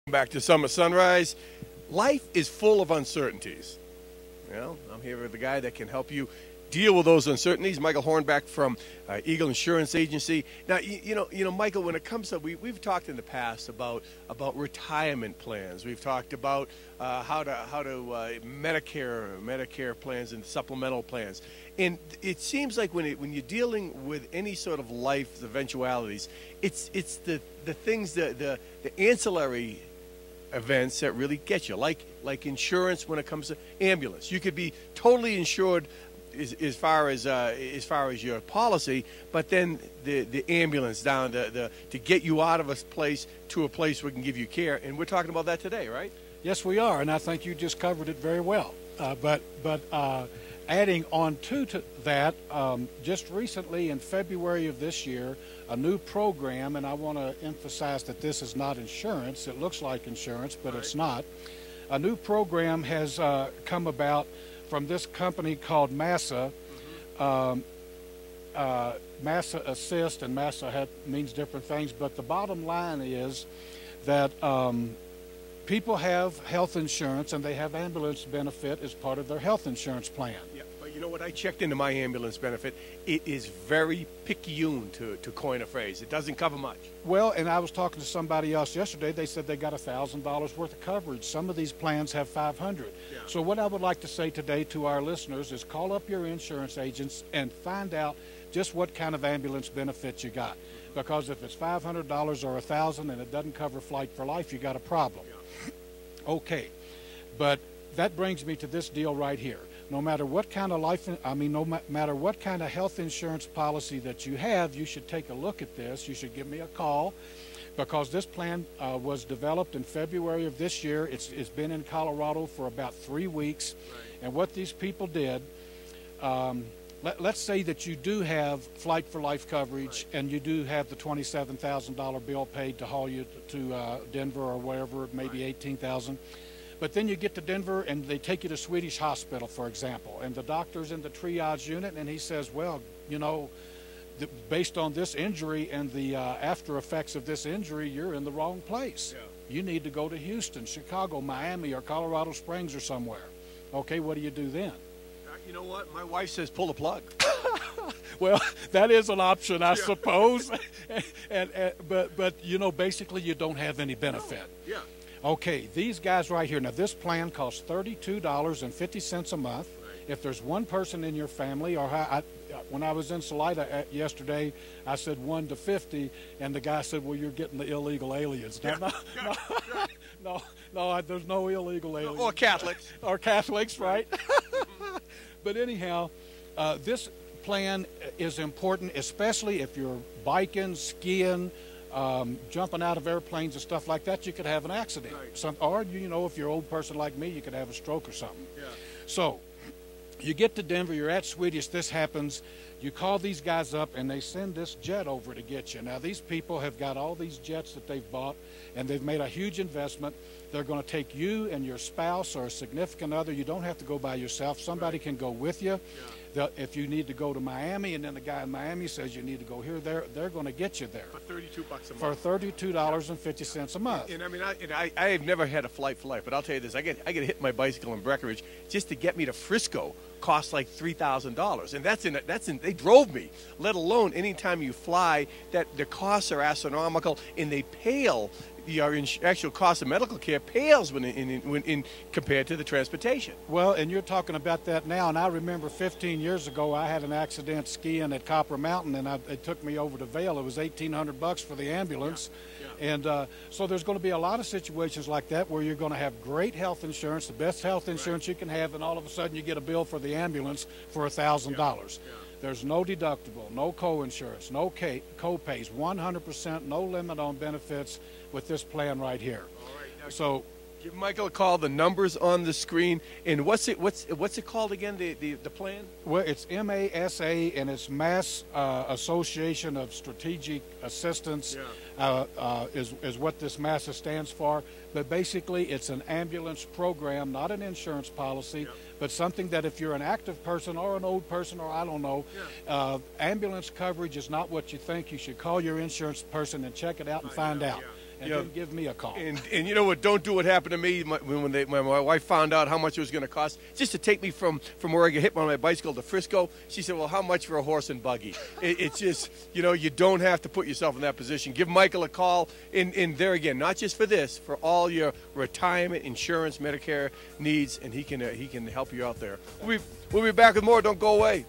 Back to Summer Sunrise. Life is full of uncertainties. Well, I'm here with the guy that can help you deal with those uncertainties, Michael Hornback from Eagle Insurance Agency. Now, Michael, when it comes to we've talked in the past about retirement plans. We've talked about how to Medicare plans and supplemental plans. And it seems like when you're dealing with any sort of life eventualities, it's the things the ancillary events that really get you, like insurance. When it comes to ambulance, you could be totally insured as far as your policy, but then the ambulance down to get you out of a place to a place where we can give you care, and we're talking about that today, right? Yes, we are, and I think you just covered it very well. But adding on to that, just recently in February of this year, a new program, and I want to emphasize that this is not insurance. It looks like insurance, but it's not. A new program has come about from this company called MASSA. MASSA Assist, and MASSA means different things, but the bottom line is that people have health insurance and they have ambulance benefit as part of their health insurance plan. Yeah, but you know what? I checked into my ambulance benefit. It is very picayune, to coin a phrase. It doesn't cover much. Well, and I was talking to somebody else yesterday. They said they got $1,000 worth of coverage. Some of these plans have $500. Yeah. So what I would like to say today to our listeners is call up your insurance agents and find out just what kind of ambulance benefit you got. Because if it's $500 or $1,000 and it doesn't cover Flight for Life, you got a problem. Yeah. Okay, but that brings me to this deal right here. No matter what kind of no matter what kind of health insurance policy that you have, you should take a look at this. You should give me a call, because this plan was developed in February of this year. It's been in Colorado for about 3 weeks. Right. And what these people did, let's say that you do have Flight for Life coverage, right, and you do have the $27,000 bill paid to haul you to Denver or wherever, maybe right, $18,000. But then you get to Denver and they take you to Swedish Hospital, for example, and the doctor's in the triage unit and he says, well, based on this injury and the after effects of this injury, you're in the wrong place. Yeah. You need to go to Houston, Chicago, Miami, or Colorado Springs or somewhere. Okay, what do you do then? You know what? My wife says pull the plug. Well, that is an option, I yeah, suppose. But basically you don't have any benefit. No. Yeah. Okay, these guys right here. Now, this plan costs $32.50 a month. Right. If there's one person in your family, or when I was in Salida yesterday, I said 1 to 50, and the guy said, well, you're getting the illegal aliens. Yeah. No, there's no illegal aliens. Or Catholics. Or Catholics, right? But anyhow, this plan is important, especially if you're biking, skiing, jumping out of airplanes and stuff like that. You could have an accident. Right. Or, if you're an old person like me, you could have a stroke or something. Yeah. So you get to Denver, you're at Swedish, this happens, you call these guys up and they send this jet over to get you. Now, these people have got all these jets that they've bought and they've made a huge investment. They're going to take you and your spouse or a significant other. You don't have to go by yourself. Somebody can go with you. Yeah. If you need to go to Miami and then the guy in Miami says you need to go here, they're going to get you there. For $32 a month. For $32.50 a month. And I mean, I have never had a Flight for Life, but I'll tell you this: I get hit my bicycle in Breckenridge just to get me to Frisco. Cost like $3,000, and they drove me. Let alone anytime you fly, that the costs are astronomical, and they pale. Your actual cost of medical care pales when compared to the transportation. Well, and you're talking about that now, and I remember 15 years ago I had an accident skiing at Copper Mountain, and it took me over to Vail. It was $1,800 for the ambulance. Yeah. And so there's going to be a lot of situations like that where you're going to have great health insurance, the best health insurance, right, you can have, and all of a sudden you get a bill for the ambulance for $1,000. Yeah. There's no deductible, no co-insurance, no co-pays, 100%, no limit on benefits with this plan right here. All right. Now, so give Michael a call. The number's on the screen. And what's it called again? The plan? Well, it's MASA, and it's Mass Association of Strategic Assistance. Yeah. Is what this MASA stands for. But basically, it's an ambulance program, not an insurance policy. Yeah. But something that if you're an active person or an old person or I don't know, ambulance coverage is not what you think. You should call your insurance person and check it out and find out. Yeah. and Yeah. then give me a call. And you know what? Don't do what happened to me when my wife found out how much it was going to cost just to take me from where I get hit on my bicycle to Frisco. She said, "Well, how much for a horse and buggy?" It's just, you know, you don't have to put yourself in that position. Give Michael a call. And there again, not just for this, for all your retirement, insurance, Medicare needs, and he can help you out there. We'll be back with more. Don't go away.